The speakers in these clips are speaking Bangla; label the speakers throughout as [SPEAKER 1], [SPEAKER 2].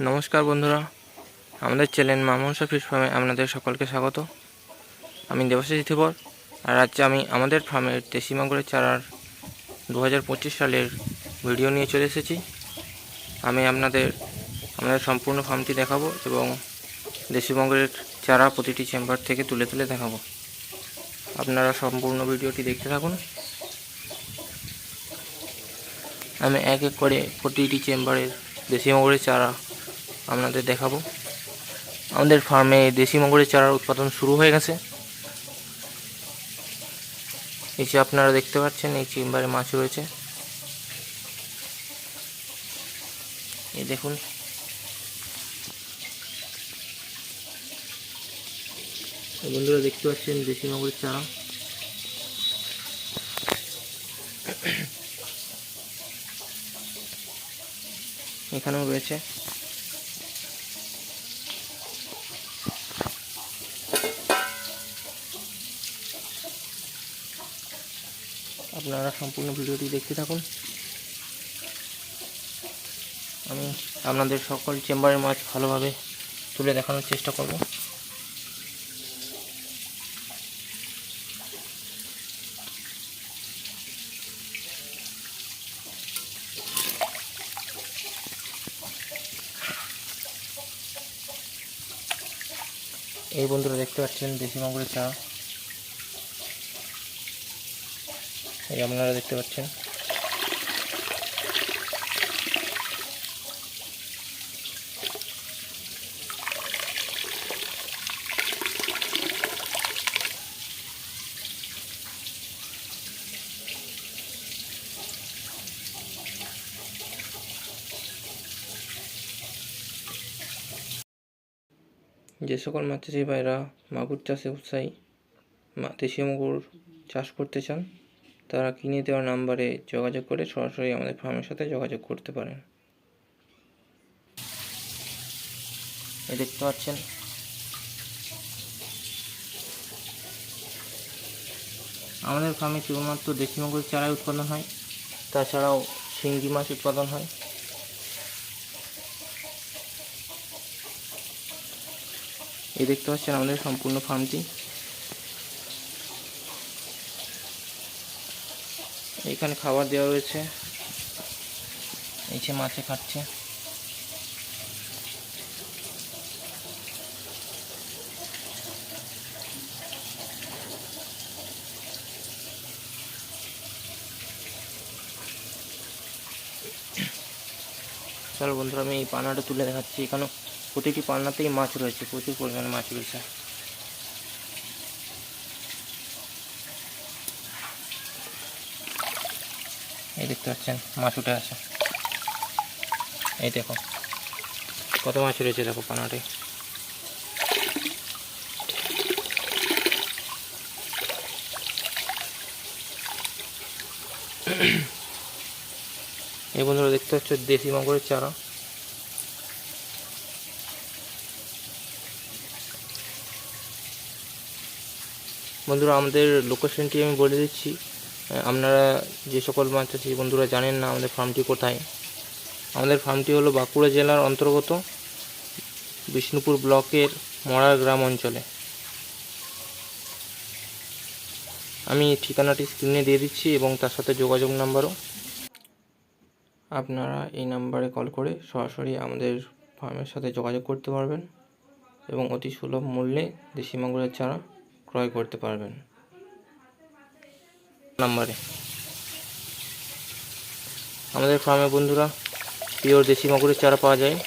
[SPEAKER 1] নমস্কার বন্ধুরা, আমাদের চ্যানেল মামনসা ফিশ ফার্মে আপনাদের সকলকে স্বাগত। আমি দেবাশিস ধীবর, আর আজকে আমি আমাদের ফার্মের দেশি মাগুরের চারার 2025 সালের ভিডিও নিয়ে চলে এসেছি। আমি আমাদের সম্পূর্ণ ফার্মটি দেখাবো এবং দেশি মাগুরের চারা প্রতিটি চেম্বার থেকে তুলে তুলে দেখাবো। আপনারা সম্পূর্ণ ভিডিওটি দেখতে থাকুন। আমি এক এক করে প্রতিটি চেম্বারের দেশি মাগুরের চারা আপনাদের দেখাবো। আমাদের ফার্মে দেশি মাগুরের চারার উৎপাদন শুরু হয়ে গেছে। এই যে আপনারা দেখতে পাচ্ছেন, এই চেম্বারে মাছ রয়েছে। এই দেখুন, বন্ধুরা দেখতে পাচ্ছেন দেশি মাগুরের চারা। এখানেও রয়েছে। আপনারা সম্পূর্ণ ভিডিওটি দেখতে থাকুন। আমি আপনাদের সকল চেম্বারের মাছ ভালোভাবে তুলে দেখানোর চেষ্টা করব। এই বন্ধুরা দেখতে পাচ্ছেন দেশি মাগুরের চারা। এই আপনারা দেখতে পাচ্ছেন। যে সকল মাছ চাষি ভাইরা মাগুর চাষে উৎসাহী, দেশি মাগুর চাষ করতে চান, তারা কিনে দেওয়ার নাম্বারে যোগাযোগ করে সরাসরি আমাদের ফার্মের সাথে যোগাযোগ করতে পারেন। এই দেখতে পাচ্ছেন, আমাদের ফার্মে কেবলমাত্র দেশি মাগুরের চারাই উৎপাদন হয়, তাছাড়াও শিঙ্গি মাছ উৎপাদন হয়। এই দেখতে পাচ্ছেন আমাদের সম্পূর্ণ ফার্মটি। এখানে খাবার দেওয়া রয়েছে, এই যে মাছে খাচ্ছে। চলো বন্ধুরা, আমি এই পানাটা তুলে দেখাচ্ছি। এখানে প্রতিটি পানাতেই মাছ রয়েছে, প্রচুর পরিমাণে মাছ রয়েছে। এই দেখতে পাচ্ছেন মাছ উঠে আছে। এই দেখো কত মাছ রয়েছে, দেখো পানাটায়। এই বন্ধুরা দেখতে পাচ্ছ দেশি মাগুরের চারা। বন্ধুরা, আমাদের লোকেশনটি আমি বলে দিচ্ছি। আপনারা যে সকল মাছ চাষি বন্ধুরা জানেন না আমাদের ফার্মটি কোথায়, আমাদের ফার্মটি হলো বাঁকুড়া জেলার অন্তর্গত বিষ্ণুপুর ব্লকের মরার গ্রাম অঞ্চলে। আমি ঠিকানাটি স্ক্রিনে দিয়ে দিচ্ছি এবং তার সাথে যোগাযোগ নাম্বারও। আপনারা এই নাম্বারে কল করে সরাসরি আমাদের ফার্মের সাথে যোগাযোগ করতে পারবেন এবং অতি সুলভ মূল্যে দেশি মাগুরের চারা ক্রয় করতে পারবেন। নাম্বারে আমাদের ফার্মে বন্ধুরা পিওর দেশি মাগুরের চারা পাওয়া যায়।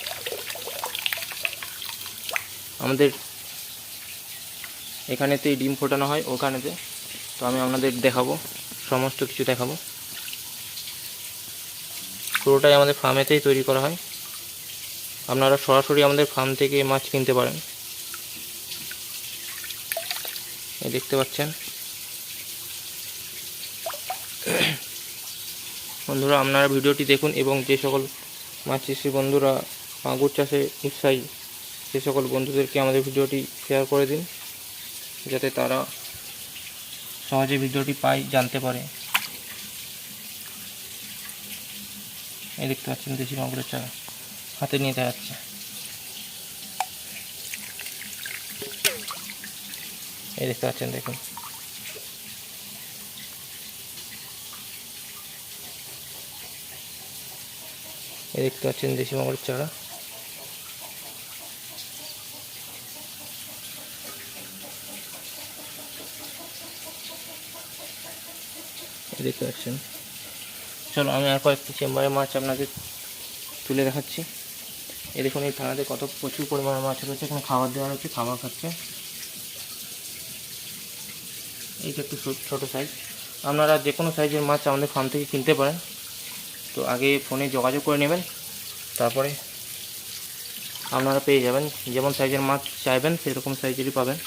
[SPEAKER 1] আমাদের এখানেতেই ডিম ফোটানো হয়, ওখানেতে। তো আমি আপনাদের দেখাবো, সমস্ত কিছু দেখাবো। পুরোটাই আমাদের ফার্মেতেই তৈরি করা হয়। আপনারা সরাসরি আমাদের ফার্ম থেকে মাছ কিনতে পারেন। এই দেখতে পাচ্ছেন বন্ধুরা, আপনারা ভিডিওটি দেখুন এবং যে সকল মাছ চাষি বন্ধুরা মাগুর চাষে উৎসাহী, সে সকল বন্ধুদেরকে আমাদের ভিডিওটি শেয়ার করে দিন, যাতে তারা সহজে ভিডিওটি পায়, জানতে পারে। এই দেখতে পাচ্ছেন দেশি মাগুরের চারা হাতে নিয়ে দেখাচ্ছে। এই দেখতে পাচ্ছেন, দেখুন এই দেখতে পাচ্ছেন দেশি মাগুরের চারা। এই দেখতে পাচ্ছেন। চলো আমি আর কয়েকটি চেম্বারের মাছ আপনাদের তুলে দেখাচ্ছি। এই দেখুন এই থানাতে কত প্রচুর পরিমাণে মাছ রয়েছে। এখানে খাবার দেওয়া রয়েছে, খাবার খাচ্ছে। এইটা একটু ছোটো সাইজ। আপনারা যে কোনো সাইজের মাছ আমাদের ফার্ম থেকে কিনতে পারেন। তো আগে ফোনে যোগাযোগ করে নেবেন, তারপরে আপনারা পেয়ে যাবেন। যেমন সাইজের মাছ চাইবেন সেরকম সাইজেরই পাবেন।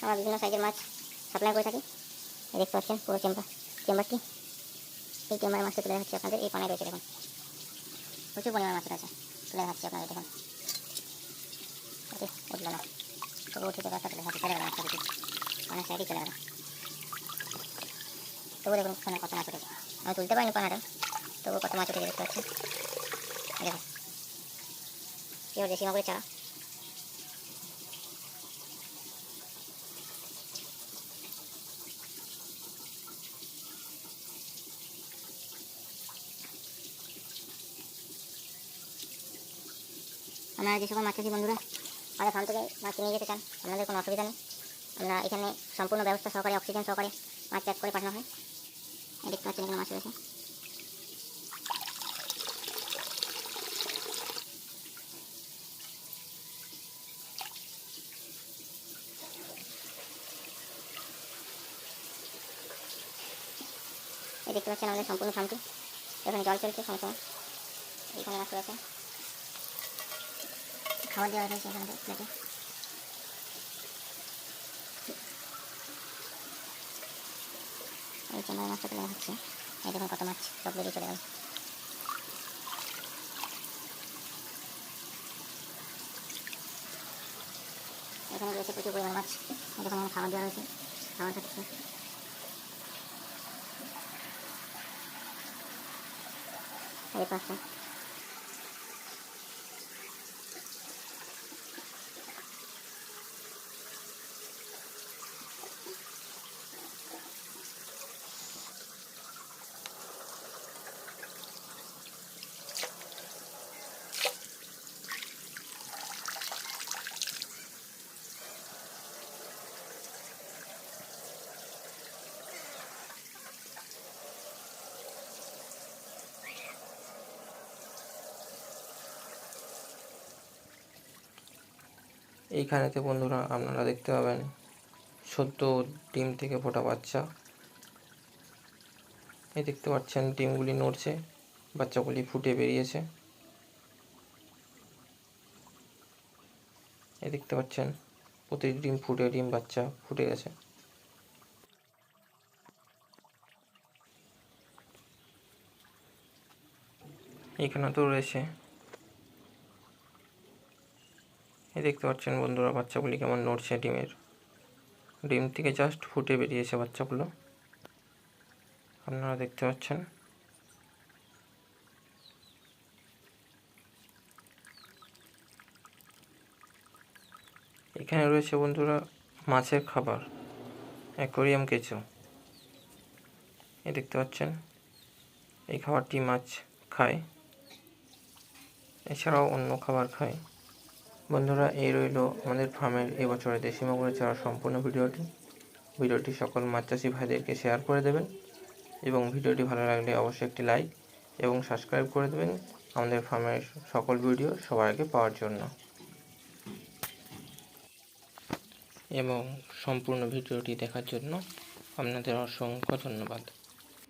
[SPEAKER 2] আমরা বিভিন্ন সাইজের মাছ সাপ্লাই করে থাকি। দেখতে পাচ্ছেন পুরো চেম্বারটি। এই চেম্বারের মাছটা তুলে দেখাচ্ছি আপনাদের। এই পানায় রয়েছে, দেখুন প্রচুর পরিমাণ মাছ রয়েছে। তুলে দেখাচ্ছি আপনাদের, দেখুন উঠলো না, তবু উঠে যাবে। তুলে দেখাচ্ছি, চলে গেল মাছটা কিছু পানার সাইডে চলে গেল। তবু দেখুন ওখানে কত মাছ উঠেছে। আমি তুলতে পারিনি পানাটা, তবু কত মাছ উঠেছে দেখতে পাচ্ছি। দেখুন পিওর দেশি মাগুরের চারা। আপনারা যে সকল মাছ চাষি বন্ধুরা আমাদের ফার্ম থেকে মাছ নিয়ে যেতে চান, আপনাদের কোনো অসুবিধা নেই। আমরা এখানে সম্পূর্ণ ব্যবস্থা সহকারে, অক্সিজেন সহকারে মাছ প্যাক করে পাঠানো হয়। দেখতে পাচ্ছেন এখানে মাছ রয়েছে। এই দেখতে পাচ্ছেন আমাদের সম্পূর্ণ ফার্মটি। এখানে জল চলছে সময়। এখানে মাছ রয়েছে, খাবার দেওয়া রয়েছে এখানে প্লেটে। এই চেম্বারের মাছটা তুলে হচ্ছে। এই দেখুন কত মাছ সব বেরিয়ে চলে গেল। এখানে রয়েছে প্রচুর পরিমাণ মাছ। দেখুন এখানে খাবার দেওয়া রয়েছে, খাবার খাচ্ছে। এই পাশে
[SPEAKER 1] এইখানেতে বন্ধুরা আপনারা দেখতে পাবেন সদ্য ডিম থেকে ফোটা বাচ্চা। এই দেখতে পাচ্ছেন ডিমগুলি নড়ছে, বাচ্চাগুলি ফুটে বেরিয়েছে। এই দেখতে পাচ্ছেন প্রতিটি ডিম বাচ্চা ফুটে গেছে। এখানে তো রয়েছে। এই দেখতে পাচ্ছেন বন্ধুরা বাচ্চাগুলি কেমন নড়ছে। ডিম থেকে জাস্ট ফুটে বেরিয়েছে বাচ্চাগুলো, আপনারা দেখতে পাচ্ছেন। এখানে রয়েছে বন্ধুরা মাছের খাবার, অ্যাকোয়ারিয়াম কেঁচো। এই দেখতে পাচ্ছেন এই খাবারটি মাছ খায়, এছাড়াও অন্য খাবার খায়। বন্ধুরা এই রইল আমাদের ফার্মের এবছরের দেশি মাগুরের চারা সম্পূর্ণ ভিডিওটি সকল মাছ চাষি ভাইদেরকে শেয়ার করে দেবেন এবং ভিডিওটি ভালো লাগলে অবশ্যই একটি লাইক এবং সাবস্ক্রাইব করে দেবেন আমাদের ফার্মের সকল ভিডিও সবার আগে পাওয়ার জন্য। এবং সম্পূর্ণ ভিডিওটি দেখার জন্য আপনাদের অসংখ্য ধন্যবাদ।